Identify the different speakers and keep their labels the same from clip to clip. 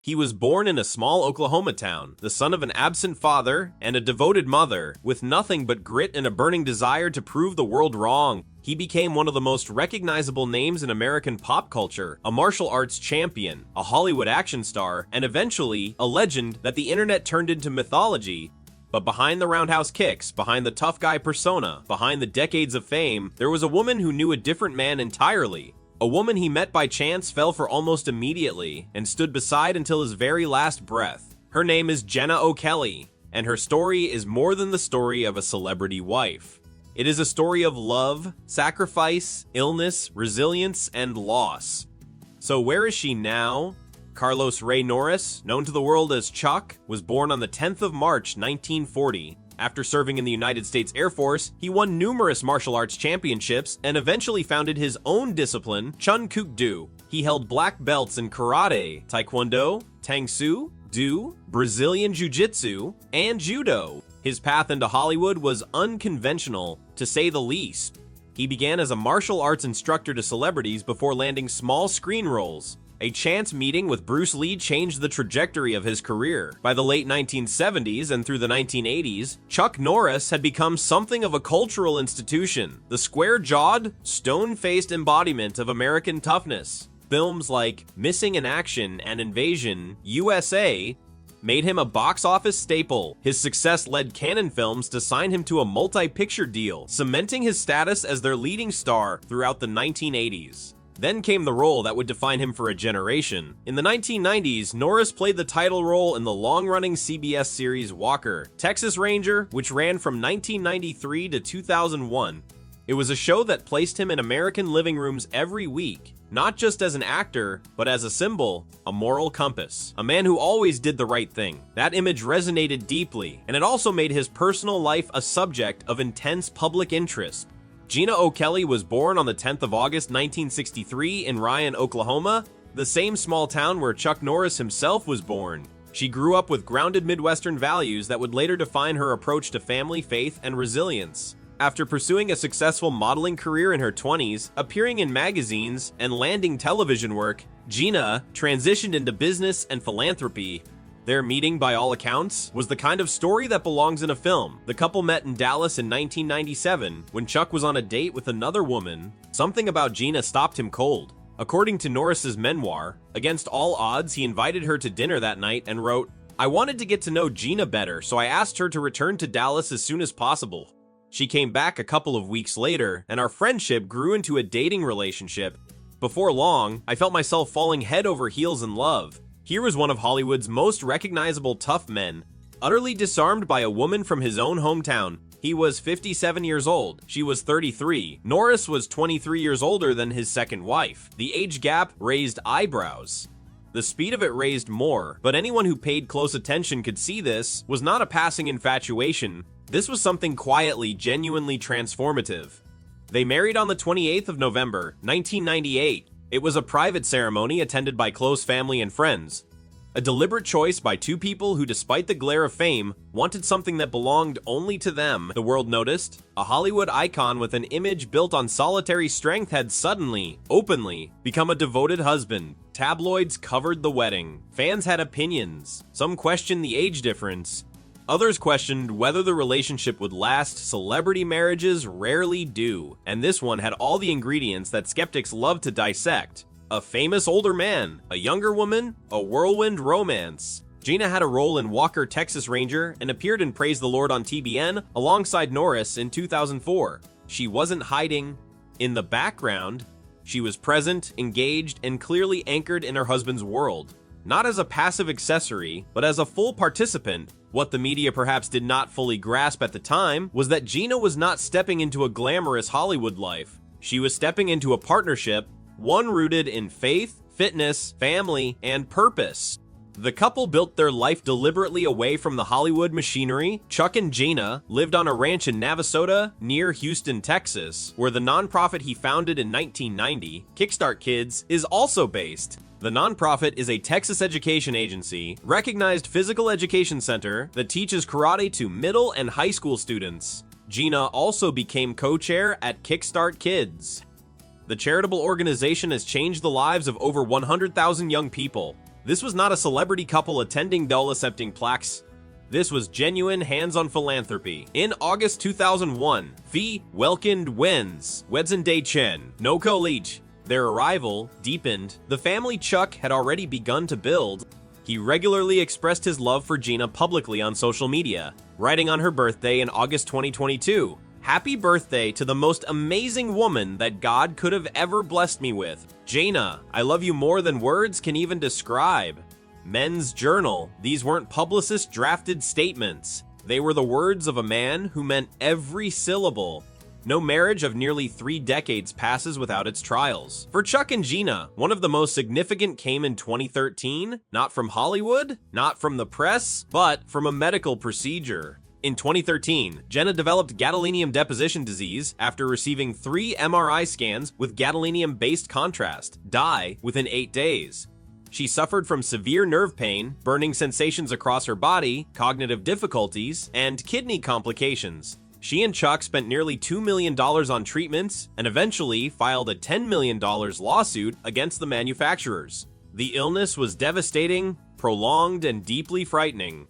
Speaker 1: He was born in a small Oklahoma town, the son of an absent father and a devoted mother, with nothing but grit and a burning desire to prove the world wrong. He became one of the most recognizable names in American pop culture, a martial arts champion, a Hollywood action star, and eventually a legend that the internet turned into mythology. But behind the roundhouse kicks, behind the tough guy persona, behind the decades of fame, there was a woman who knew a different man entirely. A woman he met by chance, fell for almost immediately, and stood beside until his very last breath. Her name is Gena O'Kelley, and her story is more than the story of a celebrity wife. It is a story of love, sacrifice, illness, resilience, and loss. So where is she now? Carlos Ray Norris, known to the world as Chuck, was born on the 10th of March, 1940. After serving in the United States Air Force, he won numerous martial arts championships and eventually founded his own discipline, Chun Kuk Do. He held black belts in karate, taekwondo, tang soo, do, Brazilian jiu-jitsu, and judo. His path into Hollywood was unconventional, to say the least. He began as a martial arts instructor to celebrities before landing small screen roles. A chance meeting with Bruce Lee changed the trajectory of his career. By the late 1970s and through the 1980s, Chuck Norris had become something of a cultural institution, the square-jawed, stone-faced embodiment of American toughness. Films like Missing in Action and Invasion, USA made him a box office staple. His success led Cannon Films to sign him to a multi-picture deal, cementing his status as their leading star throughout the 1980s. Then came the role that would define him for a generation. In the 1990s, Norris played the title role in the long-running CBS series Walker, Texas Ranger, which ran from 1993 to 2001. It was a show that placed him in American living rooms every week, not just as an actor, but as a symbol, a moral compass, a man who always did the right thing. That image resonated deeply, and it also made his personal life a subject of intense public interest. Gena O'Kelley was born on the 10th of August 1963 in Ryan, Oklahoma, the same small town where Chuck Norris himself was born. She grew up with grounded Midwestern values that would later define her approach to family, faith, and resilience. After pursuing a successful modeling career in her 20s, appearing in magazines, and landing television work, Gena transitioned into business and philanthropy. Their meeting, by all accounts, was the kind of story that belongs in a film. The couple met in Dallas in 1997 when Chuck was on a date with another woman. Something about Gena stopped him cold. According to Norris's memoir, against all odds, he invited her to dinner that night and wrote, "I wanted to get to know Gena better, so I asked her to return to Dallas as soon as possible. She came back a couple of weeks later, and our friendship grew into a dating relationship. Before long, I felt myself falling head over heels in love. Here was one of Hollywood's most recognizable tough men, utterly disarmed by a woman from his own hometown. He was 57 years old, she was 33. Norris was 23 years older than his second wife. The age gap raised eyebrows. The speed of it raised more, but anyone who paid close attention could see this was not a passing infatuation. This was something quietly, genuinely transformative. They married on the 28th of November, 1998. It was a private ceremony attended by close family and friends. A deliberate choice by two people who, despite the glare of fame, wanted something that belonged only to them. The world noticed. A Hollywood icon with an image built on solitary strength had suddenly, openly, become a devoted husband. Tabloids covered the wedding. Fans had opinions. Some questioned the age difference. Others questioned whether the relationship would last. Celebrity marriages rarely do, and this one had all the ingredients that skeptics love to dissect. A famous older man, a younger woman, a whirlwind romance. Gena had a role in Walker, Texas Ranger, and appeared in Praise the Lord on TBN alongside Norris in 2004. She wasn't hiding in the background. She was present, engaged, and clearly anchored in her husband's world. Not as a passive accessory, but as a full participant. What the media perhaps did not fully grasp at the time was that Gena was not stepping into a glamorous Hollywood life. She was stepping into a partnership, one rooted in faith, fitness, family, and purpose. The couple built their life deliberately away from the Hollywood machinery. Chuck and Gena lived on a ranch in Navasota, near Houston, Texas, where the nonprofit he founded in 1990, Kickstart Kids, is also based. The nonprofit is a Texas education agency, recognized physical education center that teaches karate to middle and high school students. Gena also became co-chair at Kickstart Kids. The charitable organization has changed the lives of over 100,000 young people. This was not a celebrity couple attending dull accepting plaques. This was genuine hands-on philanthropy. In August 2001, Phi welcomed Wedson Day Chen, no college. Their arrival deepened the family Chuck had already begun to build. He regularly expressed his love for Gena publicly on social media, writing on her birthday in August 2022, "Happy birthday to the most amazing woman that God could have ever blessed me with. Gena, I love you more than words can even describe." Men's Journal. These weren't publicist-drafted statements. They were the words of a man who meant every syllable. No marriage of nearly 3 decades passes without its trials. For Chuck and Gena, one of the most significant came in 2013, not from Hollywood, not from the press, but from a medical procedure. In 2013, Gena developed gadolinium deposition disease after receiving 3 MRI scans with gadolinium-based contrast, dye, within 8 days. She suffered from severe nerve pain, burning sensations across her body, cognitive difficulties, and kidney complications. She and Chuck spent nearly $2 million on treatments and eventually filed a $10 million lawsuit against the manufacturers. The illness was devastating, prolonged, and deeply frightening.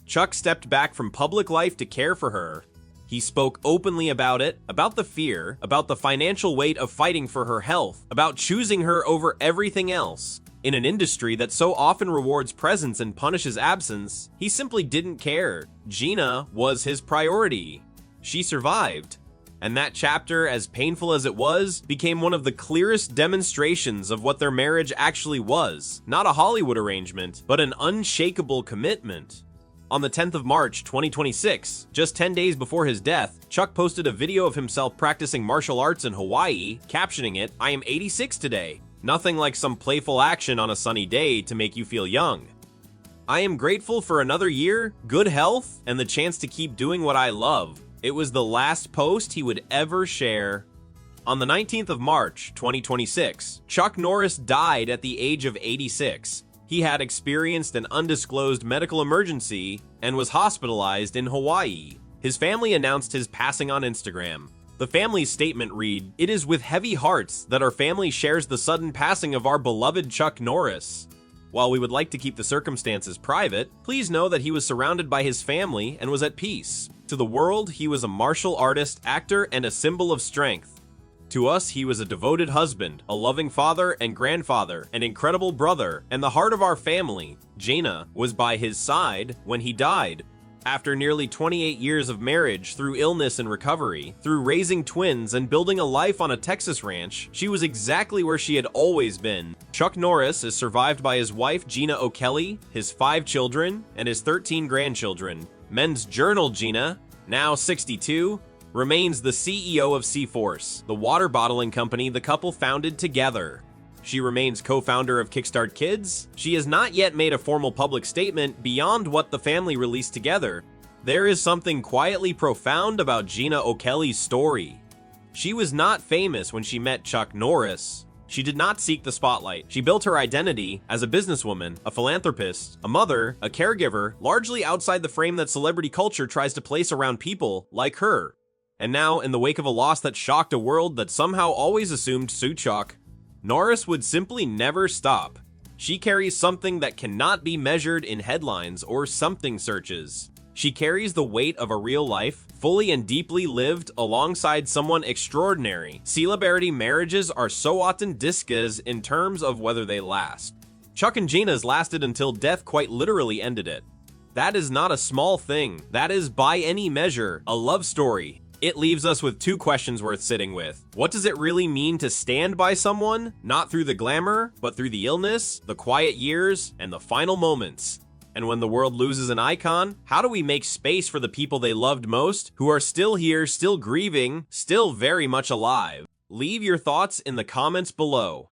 Speaker 1: Chuck stepped back from public life to care for her. He spoke openly about it, about the fear, about the financial weight of fighting for her health, about choosing her over everything else. In an industry that so often rewards presence and punishes absence, he simply didn't care. Gena was his priority. She survived. And that chapter, as painful as it was, became one of the clearest demonstrations of what their marriage actually was. Not a Hollywood arrangement, but an unshakable commitment. On the 10th of March, 2026, just 10 days before his death, Chuck posted a video of himself practicing martial arts in Hawaii, captioning it, "I am 86 today. Nothing like some playful action on a sunny day to make you feel young. I am grateful for another year, good health, and the chance to keep doing what I love." It was the last post he would ever share. On the 19th of March, 2026, Chuck Norris died at the age of 86. He had experienced an undisclosed medical emergency and was hospitalized in Hawaii. His family announced his passing on Instagram. The family's statement read, "It is with heavy hearts that our family shares the sudden passing of our beloved Chuck Norris. While we would like to keep the circumstances private, please know that he was surrounded by his family and was at peace. To the world, he was a martial artist, actor, and a symbol of strength. To us, he was a devoted husband, a loving father and grandfather, an incredible brother, and the heart of our family." Gena was by his side when he died. After nearly 28 years of marriage, through illness and recovery, through raising twins and building a life on a Texas ranch, she was exactly where she had always been. Chuck Norris is survived by his wife Gena O'Kelley, his 5 children, and his 13 grandchildren. Men's Journal Gena, now 62, remains the CEO of C-Force, the water bottling company the couple founded together. She remains co-founder of Kickstart Kids. She has not yet made a formal public statement beyond what the family released together. There is something quietly profound about Gena O'Kelley's story. She was not famous when she met Chuck Norris. She did not seek the spotlight. She built her identity as a businesswoman, a philanthropist, a mother, a caregiver, largely outside the frame that celebrity culture tries to place around people like her. And now, in the wake of a loss that shocked a world that somehow always assumed Sue Chuck, Norris would simply never stop. She carries something that cannot be measured in headlines or something searches. She carries the weight of a real life, fully and deeply lived alongside someone extraordinary. Celebrity marriages are so often discussed in terms of whether they last. Chuck and Gena's lasted until death quite literally ended it. That is not a small thing. That is, by any measure, a love story. It leaves us with 2 questions worth sitting with. What does it really mean to stand by someone? Not through the glamour, but through the illness, the quiet years, and the final moments. And when the world loses an icon, how do we make space for the people they loved most, who are still here, still grieving, still very much alive? Leave your thoughts in the comments below.